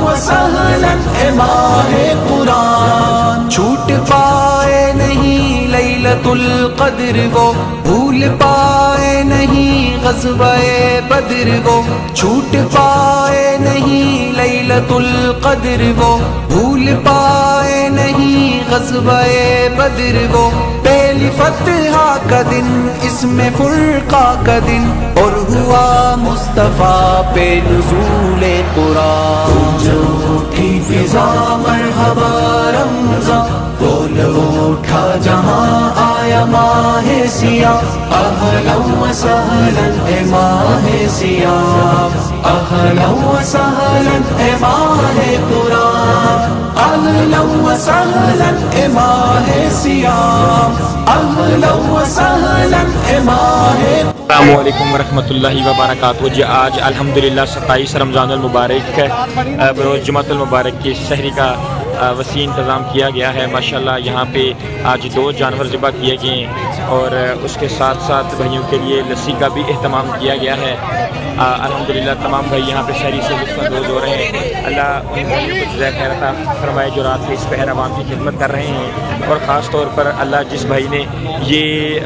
و سہلا اے ماہ قرآن. چھوٹ پائے نہیں لیلۃ القدر وہ، بھول پائے نہیں غزوہ بدر وہ، چھوٹ پائے نہیں لیلۃ القدر وہ، بھول پائے نہیں غزوہ بدر وہ. پہلی فتح کا دن، اس میں فرقہ کا دن، اور ہوا مصطفیٰ پہ نزول قرآن. جو اٹھی فضا مرحبا رمضان، بول اٹھا جہاں آیا ماہ سیاہ. اہلا و سہلا اے ماہ سیاہ، اہلا و سہلا اے ماہ قرآن، اہلا و سہلا اے ماہ سیاہ، اہلا و سہلا اے ماہ. السلام علیکم ورحمۃ اللہ وبرکاتہ. جی آج الحمدللہ 27 رمضان المبارک بروز جمعۃ المبارک کی سحری کا وسیع انتظام کیا گیا ہے. ماشاءاللہ یہاں پہ آج 2 جانور ذبح کیے گئے اور اس کے ساتھ ساتھ بھائیوں کے لیے لسی کا بھی اہتمام کیا گیا ہے. الحمدللہ تمام بھائی یہاں پہ سحری سے لطف اندوز ہو رہے ہیں. اللہ ان بھائیوں کو جزائے خیر عطا فرمائے جو رات کے اس پہر عوام کی خدمت کر رہے ہیں، اور خاص طور پر اللہ جس بھائی نے یہ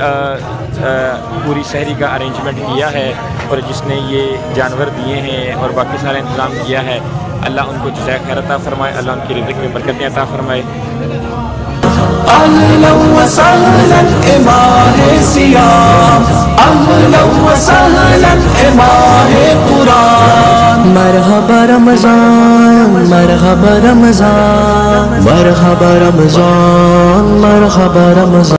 پوری سحری کا ارینجمنٹ کیا ہے اور جس نے یہ جانور دیے ہیں اور باقی سارا انتظام کیا ہے، اللہ ان کو جزائے خیر عطا فرمائے، اللہ ان کی رزق میں برکتیں عطا فرمائے. اہلا و سہلا اے ماہ سیاہ، اہلا و سہلا اے ماہ قرآن. مرحبا رمضان مرحبا رمضان مرحبا رمضان مرحبا رمضان.